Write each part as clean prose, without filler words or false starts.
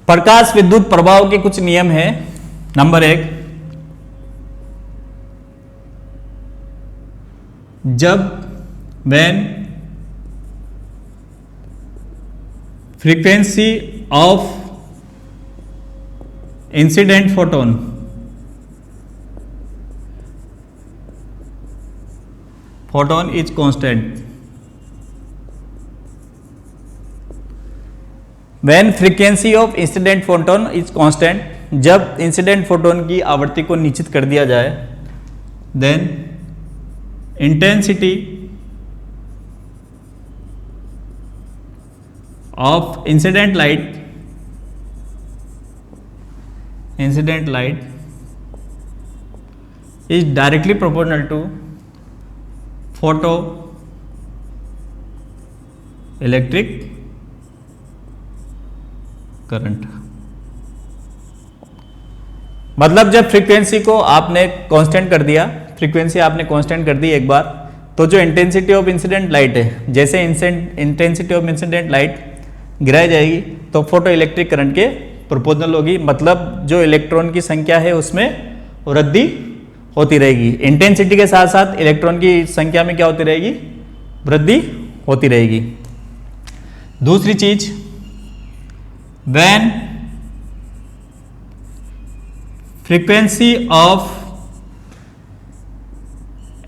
प्रकाश विद्युत प्रभाव के कुछ नियम है। नंबर 1, जब when frequency of incident photon is constant, when frequency of incident photon is constant, जब इंसिडेंट फोटोन की आवृत्ति को निश्चित कर दिया जाए, then intensity of incident light is directly proportional to photoelectric current। मतलब जब फ्रीक्वेंसी को आपने कांस्टेंट कर दिया, फ्रीक्वेंसी आपने कांस्टेंट कर दी एक बार, तो जो इंटेंसिटी ऑफ इंसिडेंट लाइट है, जैसे इंटेंसिटी ऑफ इंसिडेंट लाइट गिराई जाएगी तो फोटो इलेक्ट्रिक करंट के प्रोपोर्शनल होगी। मतलब जो इलेक्ट्रॉन की संख्या है उसमें वृद्धि होती रहेगी, इंटेंसिटी के साथ साथ इलेक्ट्रॉन की संख्या में क्या होती रहेगी, वृद्धि होती रहेगी। दूसरी चीज, when frequency of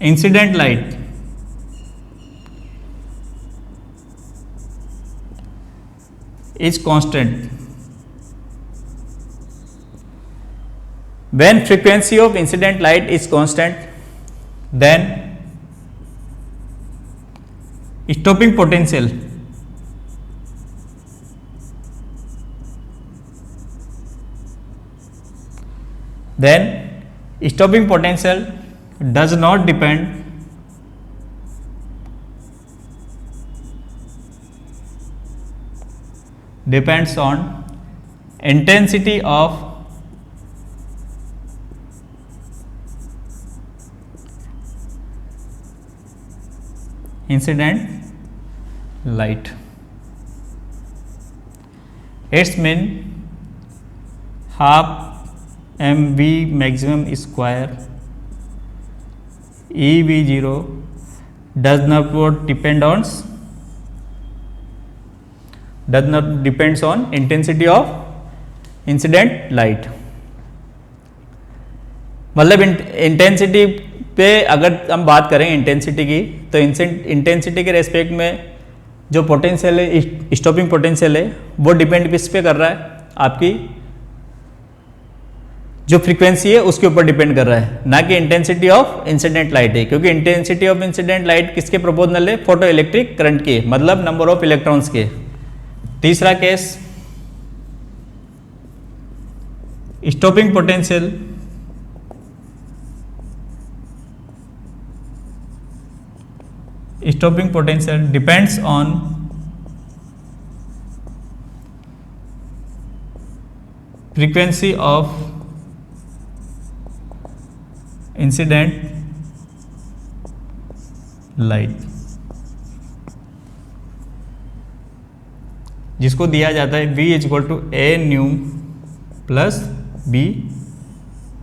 incident light is constant, when frequency of incident light is constant, then stopping potential does not depends on intensity of incident light। Its mean half mv maximum square EV0 does not depends on intensity of incident light। मतलब intensity पे अगर हम बात करें intensity की, तो intensity के respect में जो पोटेंशियल है, स्टॉपिंग पोटेंशियल है, वो डिपेंड किस पे कर रहा है, आपकी जो फ्रीक्वेंसी है उसके ऊपर डिपेंड कर रहा है, ना कि इंटेंसिटी ऑफ इंसिडेंट लाइट है। क्योंकि इंटेंसिटी ऑफ इंसिडेंट लाइट किसके प्रोपोर्शनल है, फोटो इलेक्ट्रिक करंट के, मतलब नंबर ऑफ इलेक्ट्रॉन्स के। तीसरा case, stopping potential depends on frequency of incident light, जिसको दिया जाता है V equal to a nu plus b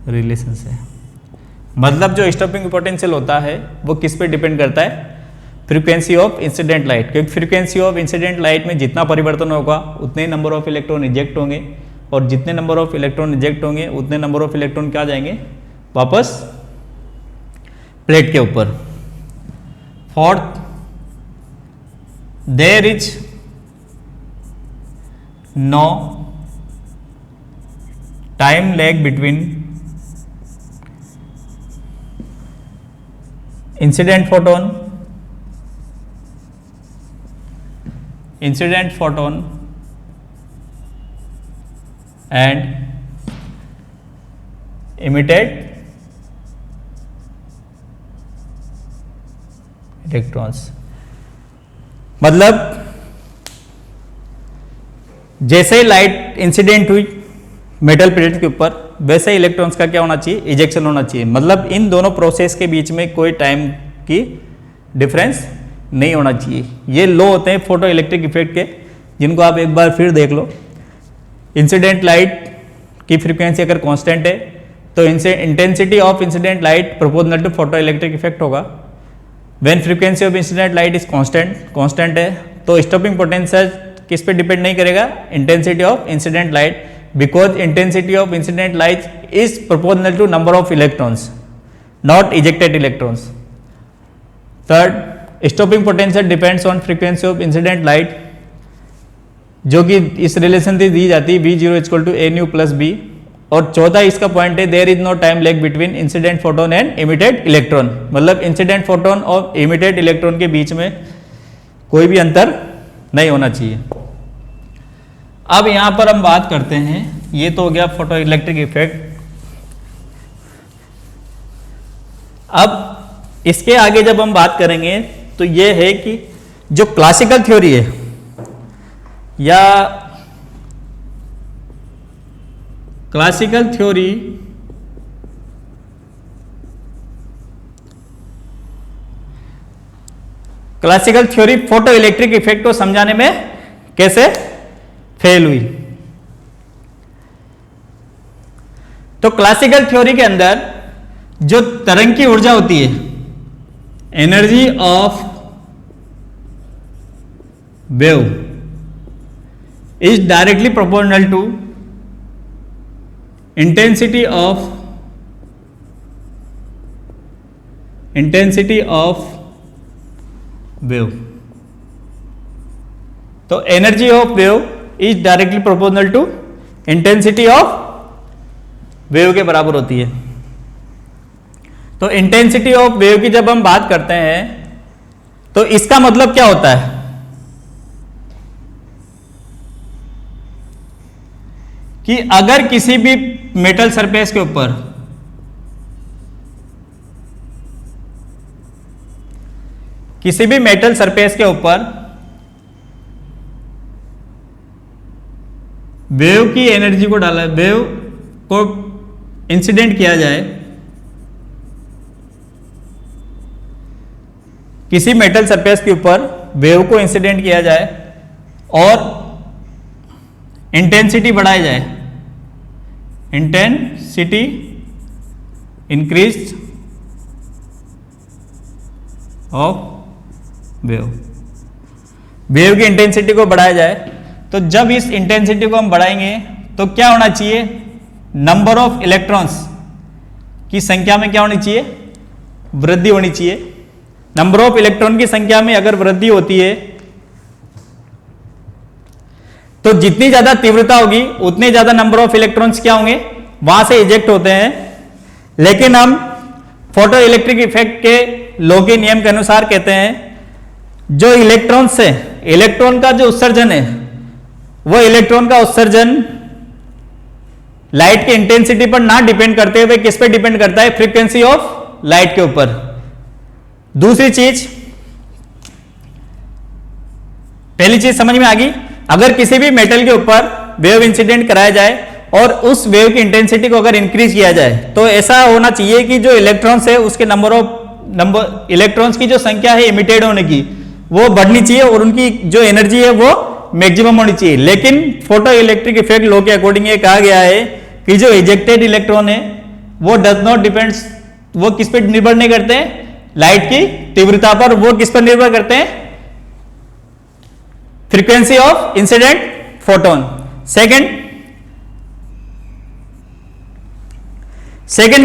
relation से। मतलब जो स्टॉपिंग पोटेंशियल होता है वो किस पे डिपेंड करता है, फ्रीक्वेंसी ऑफ इंसिडेंट लाइट। क्योंकि फ्रीक्वेंसी ऑफ इंसिडेंट लाइट में जितना परिवर्तन होगा उतने नंबर ऑफ इलेक्ट्रॉन इजेक्ट होंगे, और जितने नंबर ऑफ इलेक्ट्रॉन इजेक्ट होंगे उतने नंबर ऑफ इलेक्ट्रॉन क्या जाएंगे, वापस प्लेट के ऊपर। Fourth, there is no time lag between incident photon and emitted electrons. मतलब जैसे ही लाइट इंसिडेंट हुई मेटल प्लेट के ऊपर, वैसे ही इलेक्ट्रॉन्स का क्या होना चाहिए, इजेक्शन होना चाहिए। मतलब इन दोनों प्रोसेस के बीच में कोई टाइम की डिफरेंस नहीं होना चाहिए। ये लो होते हैं फोटो इलेक्ट्रिक इफेक्ट के, जिनको आप एक बार फिर देख लो। इंसिडेंट लाइट की फ्रीक्वेंसी अगर कांस्टेंट है तो intensity of incident light proportional to photo electric effect होगा। When frequency of incident light is constant है तो स्टॉपिंग पोटेंशियल किस पे डिपेंड नहीं करेगा, intensity of incident light, because intensity of incident light is proportional to number of electrons, not ejected electrons. Third, stopping potential depends on frequency of incident light, जो कि इस relation से दी जाती है V0 equal to a nu plus b। और चौथा इसका पॉइंट है there is no time lag between incident photon and emitted electron, मतलब इंसिडेंट फोटोन और इमिटेड इलेक्ट्रॉन के बीच में कोई भी अंतर नहीं होना चाहिए। अब यहां पर हम बात करते हैं, ये तो हो गया फोटो इलेक्ट्रिक इफेक्ट। अब इसके आगे जब हम बात करेंगे तो ये है कि जो क्लासिकल थ्योरी है या classical theory photo electric effect को समझाने में कैसे फेल हुई। तो क्लासिकल थ्योरी के अंदर जो तरंग की ऊर्जा होती है, energy of wave is directly proportional to intensity of wave. तो energy of wave is directly proportional to intensity of wave के बराबर होती है। तो इंटेंसिटी ऑफ वेव की जब हम बात करते हैं तो इसका मतलब क्या होता है कि अगर किसी भी मेटल सरफेस के ऊपर वेव की एनर्जी को डाला, वेव को इंसिडेंट किया जाए, किसी मेटल सरफेस के ऊपर वेव को इंसिडेंट किया जाए और इंटेंसिटी बढ़ाई जाए, इंटेंसिटी इंक्रीज ऑफ वेव की इंटेंसिटी को बढ़ाया जाए, तो जब इस इंटेंसिटी को हम बढ़ाएंगे तो क्या होना चाहिए, नंबर ऑफ इलेक्ट्रॉन्स की संख्या में क्या होनी चाहिए, वृद्धि होनी चाहिए। नंबर ऑफ इलेक्ट्रॉन की संख्या में अगर वृद्धि होती है तो जितनी ज्यादा तीव्रता होगी उतने ज्यादा नंबर ऑफ इलेक्ट्रॉन्स क्या होंगे, वहां से इजेक्ट होते हैं। लेकिन हम फोटो इलेक्ट्रिक इफेक्ट के लॉ के नियम के अनुसार कहते हैं जो इलेक्ट्रॉन से इलेक्ट्रॉन का जो उत्सर्जन है वो इलेक्ट्रॉन का उत्सर्जन लाइट की इंटेंसिटी पर ना डिपेंड करते हुए किस पे डिपेंड करता है, फ्रीक्वेंसी ऑफ लाइट के ऊपर। दूसरी चीज, पहली चीज समझ में आ गई, अगर किसी भी मेटल के ऊपर वेव इंसिडेंट कराया जाए और उस वेव की इंटेंसिटी को अगर इंक्रीज किया जाए तो ऐसा होना चाहिए कि जो इलेक्ट्रॉन्स है उसके नंबर इलेक्ट्रॉन्स की जो संख्या है इमिटेड होने की वो बढ़नी चाहिए और उनकी जो एनर्जी है वो मैक्सिमम होनी चाहिए। लेकिन फोटो इलेक्ट्रिक इफेक्ट लॉ के अकॉर्डिंग ये कहा गया है कि जो इजेक्टेड इलेक्ट्रॉन है वो डज नॉट डिपेंड्स, वो किस पर निर्भर नहीं करते हैं, लाइट की तीव्रता पर, वो किस पर निर्भर करते हैं, frequency of incident photon. Second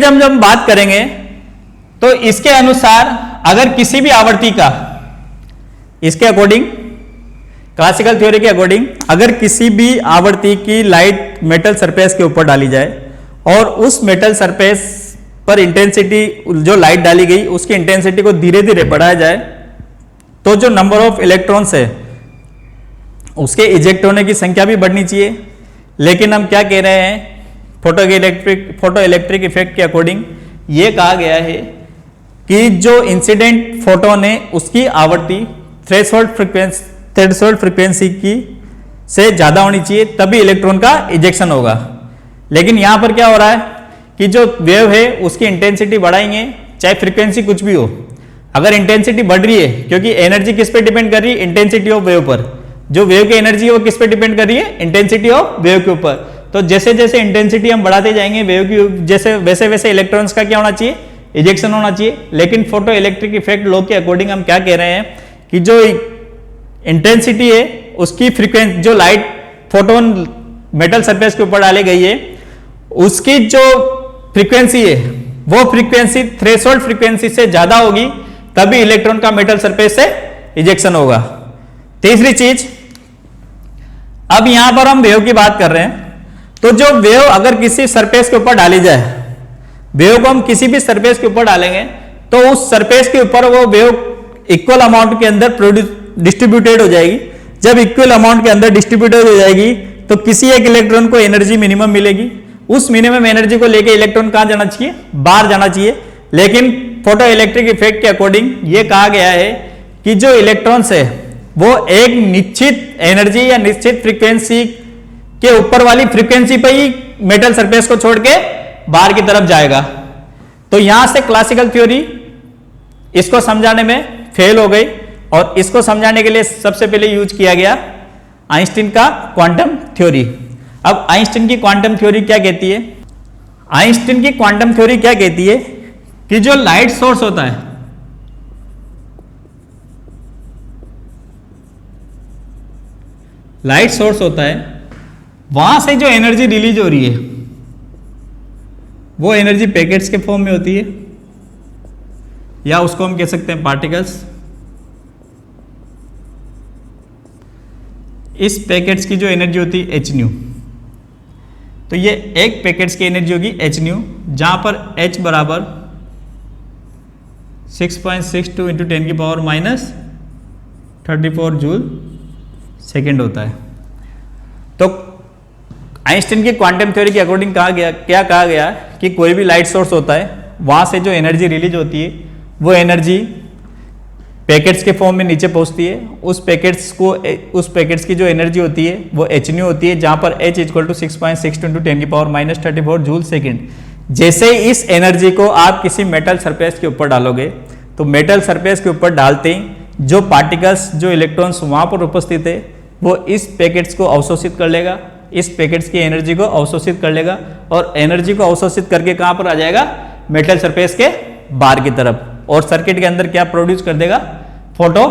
जब हम बात करेंगे तो इसके अनुसार अगर किसी भी आवृत्ति का, इसके अकॉर्डिंग क्लासिकल थ्योरी के अकॉर्डिंग अगर किसी भी आवृत्ति की लाइट मेटल सरफेस के ऊपर डाली जाए और उस मेटल सरफेस पर इंटेंसिटी जो लाइट डाली गई उसकी इंटेंसिटी को धीरे धीरे बढ़ाया जाए तो जो नंबर ऑफ इलेक्ट्रॉन्स है उसके इजेक्ट होने की संख्या भी बढ़नी चाहिए। लेकिन हम क्या कह रहे हैं, फोटो इलेक्ट्रिक इफेक्ट के अकॉर्डिंग ये कहा गया है कि जो इंसिडेंट फोटोन है उसकी आवृत्ति थ्रेशोल्ड फ्रीक्वेंसी की से ज्यादा होनी चाहिए, तभी इलेक्ट्रॉन का इजेक्शन होगा। लेकिन यहां पर क्या हो रहा है कि जो वेव है उसकी इंटेंसिटी बढ़ाएंगे, चाहे फ्रीक्वेंसी कुछ भी हो, अगर इंटेंसिटी बढ़ रही है क्योंकि एनर्जी किस पे डिपेंड कर रही है, इंटेंसिटी ऑफ वेव पर, जो वेव की एनर्जी है वो किस पे डिपेंड कर रही है, इंटेंसिटी ऑफ वेव के ऊपर। तो जैसे जैसे इंटेंसिटी हम बढ़ाते जाएंगे वेव की, जैसे वैसे वैसे इलेक्ट्रॉन्स का क्या होना चाहिए, इजेक्शन होना चाहिए। लेकिन फोटो इलेक्ट्रिक इफेक्ट लॉ के अकॉर्डिंग हम क्या कह रहे हैं कि जो इंटेंसिटी है उसकी फ्रीक्वेंसी, जो लाइट फोटोन मेटल सरफेस के ऊपर डाली गई है उसकी जो फ्रीक्वेंसी है वो फ्रीक्वेंसी थ्रेशोल्ड फ्रीक्वेंसी से ज्यादा होगी, तभी इलेक्ट्रॉन का मेटल सरफेस से इजेक्शन होगा। तीसरी चीज, अब यहां पर हम वेव की बात कर रहे हैं, तो जो वेव अगर किसी सरफेस के ऊपर डाली जाए, वेव को हम किसी भी सरफेस के ऊपर डालेंगे तो उस सरफेस के ऊपर वो वेव इक्वल अमाउंट के अंदर डिस्ट्रीब्यूटेड हो जाएगी। जब इक्वल अमाउंट के अंदर डिस्ट्रीब्यूटेड हो जाएगी तो किसी एक इलेक्ट्रॉन को एनर्जी मिनिमम मिलेगी। उस मिनिमम एनर्जी को लेके इलेक्ट्रॉन कहां जाना चाहिए, बाहर जाना चाहिए। लेकिन फोटो इलेक्ट्रिक इफेक्ट के अकॉर्डिंग ये कहा गया है कि जो इलेक्ट्रॉन्स है वो एक निश्चित एनर्जी या निश्चित फ्रीक्वेंसी के ऊपर वाली फ्रीक्वेंसी पे ही मेटल सरफेस को छोड़ के बाहर की तरफ जाएगा। तो यहां से क्लासिकल थ्योरी इसको समझाने में फेल हो गई और इसको समझाने के लिए सबसे पहले यूज किया गया आइंस्टीन का क्वांटम थ्योरी। अब आइंस्टीन की क्वांटम थ्योरी क्या कहती है, आइंस्टीन की क्वांटम थ्योरी क्या कहती है कि जो लाइट सोर्स होता है, लाइट सोर्स होता है, वहां से जो एनर्जी रिलीज हो रही है वो एनर्जी पैकेट्स के फॉर्म में होती है, या उसको हम कह सकते हैं पार्टिकल्स। इस पैकेट्स की जो एनर्जी होती है एच न्यू, तो ये एक पैकेट्स की एनर्जी होगी एच न्यू, जहां पर एच बराबर 6.62 इंटू 10 की पावर माइनस 34 जूल सेकेंड होता है। तो आइंस्टीन की क्वांटम थ्योरी के अकॉर्डिंग कहा गया, क्या कहा गया कि कोई भी लाइट सोर्स होता है वहां से जो एनर्जी रिलीज होती है वो एनर्जी पैकेट्स के फॉर्म में नीचे पहुंचती है। उस पैकेट्स की जो एनर्जी होती है वो एच न्यू होती है, जहां पर h इक्वल टू 6.62 इंटू 10 की पावर माइनस 34 जूल सेकेंड। जैसे इस एनर्जी को आप किसी मेटल सरफेस के ऊपर डालोगे तो मेटल सरफेस के ऊपर डालते ही जो पार्टिकल्स, जो इलेक्ट्रॉन्स वहां पर उपस्थित है वो इस पैकेट्स को अवशोषित कर लेगा, इस पैकेट्स की एनर्जी को अवशोषित कर लेगा और एनर्जी को अवशोषित करके कहां पर आ जाएगा, मेटल सरफेस के बाहर की तरफ, और सर्किट के अंदर क्या प्रोड्यूस कर देगा, फोटो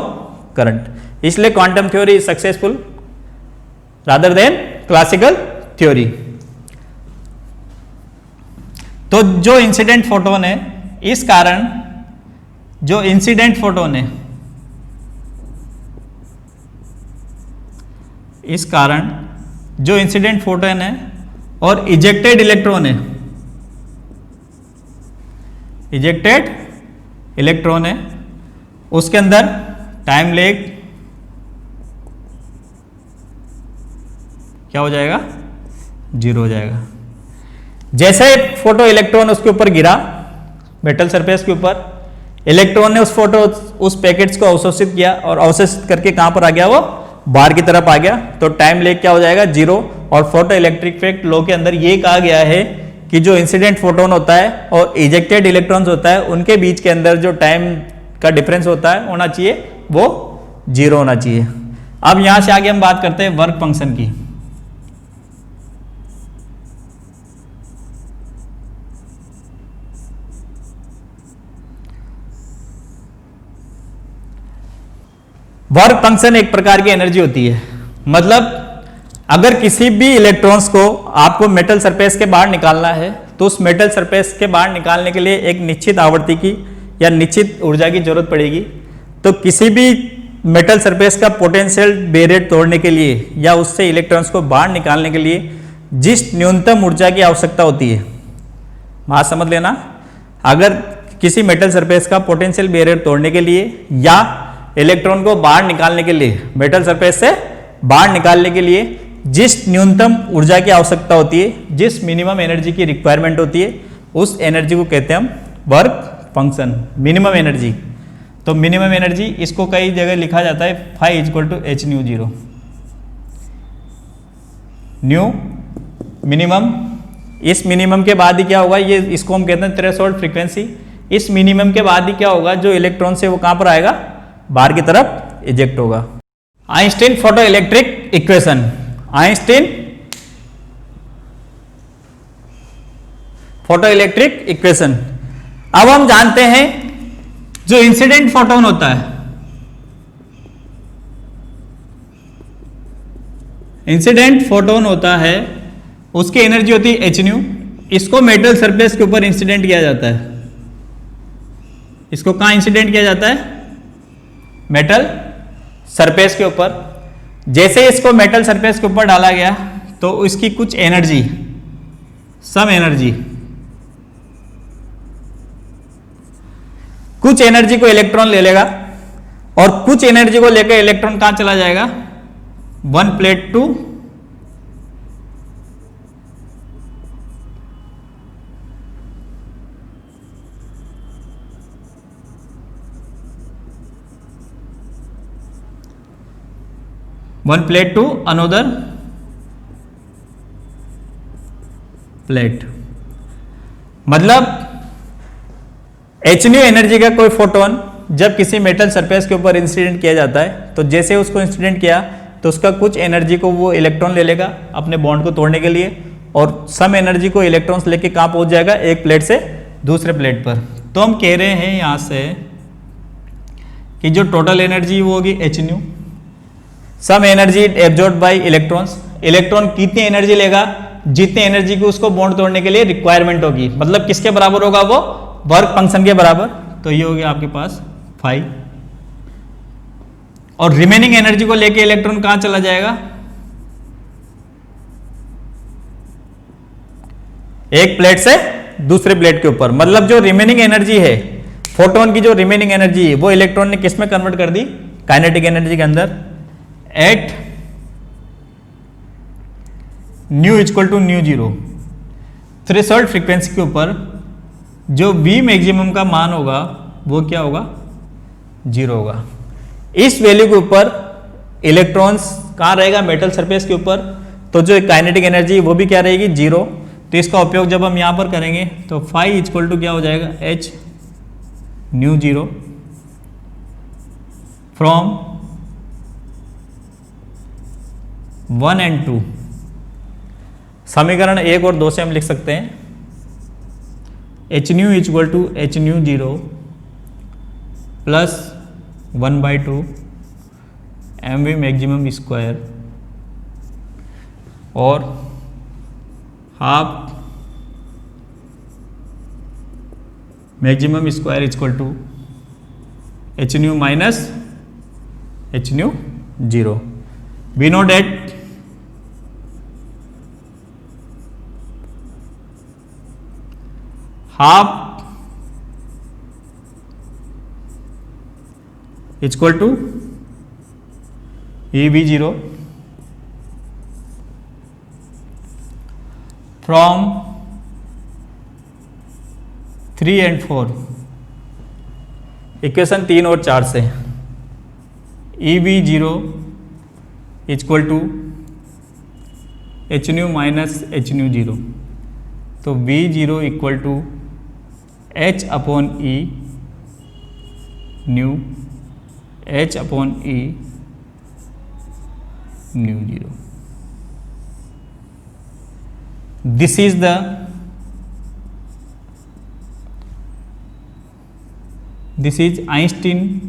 करंट। इसलिए quantum theory is successful rather than classical theory. तो जो इंसिडेंट फोटोन है, इस कारण जो इंसिडेंट फोटोन है, इस कारण जो इंसिडेंट फोटोन है और इजेक्टेड इलेक्ट्रॉन है, इजेक्टेड इलेक्ट्रॉन है, उसके अंदर टाइम लेग क्या हो जाएगा, 0 हो जाएगा। जैसे फोटो इलेक्ट्रॉन उसके ऊपर गिरा मेटल सरफेस के ऊपर, इलेक्ट्रॉन ने उस पैकेट्स को अवशोषित किया और अवशोषित करके कहां पर आ गया, वो बाहर की तरफ आ गया। तो टाइम लेग क्या हो जाएगा, 0। और फोटो इलेक्ट्रिक इफेक्ट लॉ के अंदर ये कहा गया है कि जो इंसिडेंट फोटोन होता है और इजेक्टेड इलेक्ट्रॉन्स होता है उनके बीच के अंदर जो टाइम का डिफरेंस होता है होना चाहिए वो 0 होना चाहिए। अब यहां से आगे हम बात करते हैं वर्क फंक्शन की। वर्क फंक्शन एक प्रकार की एनर्जी होती है, मतलब अगर किसी भी इलेक्ट्रॉन्स को आपको मेटल सरफेस के बाहर निकालना है तो उस मेटल सरफेस के बाहर निकालने के लिए एक निश्चित आवृत्ति की या निश्चित ऊर्जा की जरूरत पड़ेगी। तो किसी भी मेटल सरफेस का पोटेंशियल बैरियर तोड़ने के लिए या उससे इलेक्ट्रॉन्स को बाहर निकालने के लिए जिस न्यूनतम ऊर्जा की आवश्यकता होती है, बात समझ लेना, अगर किसी मेटल सरफेस का पोटेंशियल बैरियर तोड़ने के लिए या इलेक्ट्रॉन को बाहर निकालने के लिए, मेटल सरफेस से बाहर निकालने के लिए जिस न्यूनतम ऊर्जा की आवश्यकता होती है, जिस मिनिमम एनर्जी की रिक्वायरमेंट होती है, उस एनर्जी को कहते हैं हम वर्क फंक्शन, मिनिमम एनर्जी। तो मिनिमम एनर्जी इसको कई जगह लिखा जाता है phi equal to H nu 0, nu minimum. इस मिनिमम के बाद ही क्या होगा, ये इसको हम कहते हैं थ्रेशोल्ड फ्रीक्वेंसी। इस मिनिमम के बाद ही क्या होगा, जो इलेक्ट्रॉन से वो कहां पर आएगा, बाहर की तरफ इजेक्ट होगा। Einstein photo electric equation, Einstein photo electric equation. अब हम जानते हैं जो इंसिडेंट फोटोन होता है, इंसिडेंट फोटोन होता है उसकी एनर्जी होती है एच न्यू। इसको मेटल सरफेस के ऊपर इंसिडेंट किया जाता है, इसको कहां इंसिडेंट किया जाता है? मेटल सरफेस के ऊपर। जैसे इसको मेटल सरफेस के ऊपर डाला गया तो इसकी कुछ एनर्जी, सम एनर्जी, कुछ एनर्जी को इलेक्ट्रॉन ले लेगा और कुछ एनर्जी को लेकर इलेक्ट्रॉन कहां चला जाएगा? One plate to another plate. मतलब एच न्यू एनर्जी का कोई फोटोन जब किसी मेटल सरफेस के ऊपर इंसिडेंट किया जाता है तो जैसे उसको इंसिडेंट किया तो उसका कुछ एनर्जी को वो इलेक्ट्रॉन ले लेगा अपने बॉन्ड को तोड़ने के लिए, और सम एनर्जी को इलेक्ट्रॉन्स लेके कहां पहुंच जाएगा? एक प्लेट से दूसरे प्लेट पर। तो हम कह रहे हैं यहां से कि जो टोटल एनर्जी वो होगी h nu, some energy absorb by electrons. Electron कितनी एनर्जी लेगा? जितनी एनर्जी की उसको बॉन्ड तोड़ने के लिए रिक्वायरमेंट होगी। मतलब किसके बराबर होगा वो? वर्क फंक्शन के बराबर। तो ये हो गया आपके पास 5, और रिमेनिंग एनर्जी को लेके इलेक्ट्रॉन कहां चला जाएगा? एक प्लेट से दूसरे प्लेट के ऊपर। मतलब जो रिमेनिंग एनर्जी है फोटोन की, जो रिमेनिंग एनर्जी है वो इलेक्ट्रॉन ने किस में कन्वर्ट कर दी? काइनेटिक एनर्जी के अंदर। At nu equal to nu zero, threshold frequency के ऊपर जो V मैक्सिमम का मान होगा वो क्या होगा? 0 होगा। इस वैल्यू के ऊपर इलेक्ट्रॉन्स कहाँ रहेगा? मेटल सरफेस के ऊपर। तो जो काइनेटिक एनर्जी वो भी क्या रहेगी? 0। तो इसका उपयोग जब हम यहां पर करेंगे तो फाई इक्वल टू क्या हो जाएगा? H new 0 from 1 and 2। समीकरण 1 और 2 से हम लिख सकते हैं H nu equal to H nu 0 plus 1/2 mv maximum square और half maximum square equal to H nu minus H nu 0। We know that half equal to EV0 from 3 and 4। Equation 3 और 4 से EV0 equal to H nu minus H nu 0। तो V0 equal to H upon E nu H upon E nu 0। This is the this is Einstein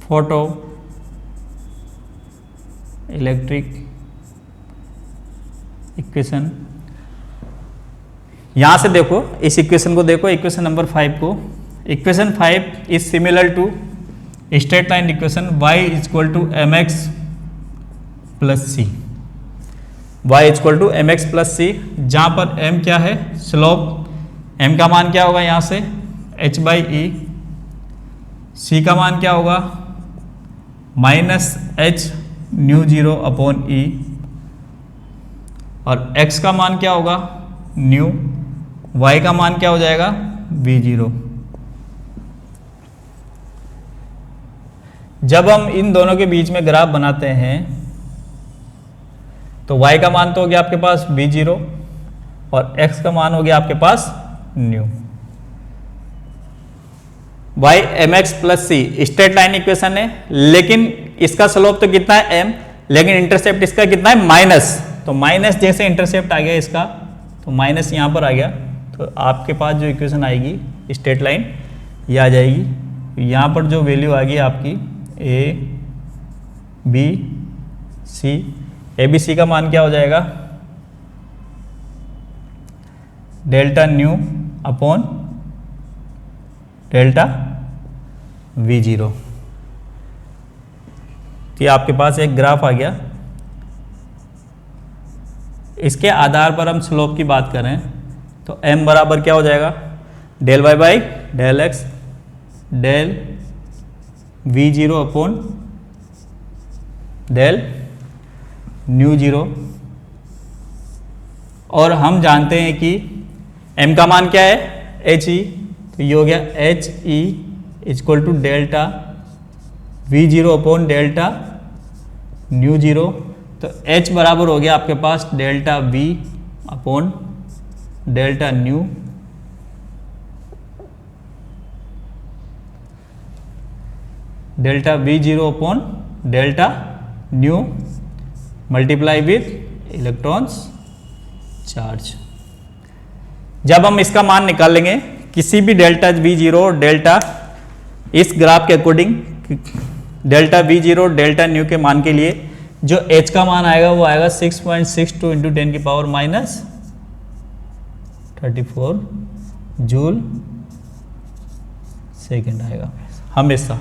photo electric equation. यहां से देखो, इस equation को देखो, equation number 5 को। Equation 5 is similar to straight line equation y equal to M X plus C, Y equal to M X plus C, जहां पर m क्या है? स्लोप। m का मान क्या होगा यहां से? h by E. c का मान क्या होगा? माइनस h न्यू 0 अपॉन ई। और x का मान क्या होगा? न्यू। y का मान क्या हो जाएगा? v0। जब हम इन दोनों के बीच में ग्राफ बनाते हैं तो y का मान तो हो गया आपके पास v0 और x का मान हो गया आपके पास nu. Y M X plus C straight line equation है, लेकिन इसका स्लोप तो कितना है एम, लेकिन इंटरसेप्ट इसका कितना है माइनस, तो माइनस जैसे इंटरसेप्ट आ गया इसका तो माइनस यहाँ पर आ गया, तो आपके पास जो इक्वेशन आएगी स्ट्रेट लाइन ये आ जाएगी। यहाँ पर जो वैल्यू आ गई आपकी A B C, A B C का मान क्या हो जाएगा, delta nu upon delta V zero. तो ये आपके पास एक ग्राफ आ गया। इसके आधार पर हम स्लोप की बात करें तो m बराबर क्या हो जाएगा, del y by del x del v zero upon del nu zero. और हम जानते हैं कि m का मान क्या है, एच ई, तो ये हो गया H E equal to delta V zero upon delta nu zero. तो h बराबर हो गया आपके पास delta v upon delta nu delta V zero upon delta nu multiply with electrons charge. जब हम इसका मान निकाल लेंगे किसी भी डेल्टा वी जीरो डेल्टा, इस ग्राफ के according delta V zero delta nu के मान के लिए जो h का मान आएगा वो आएगा 6.62 इंटू 10 की पावर माइनस 34 जूल सेकेंड आएगा हमेशा।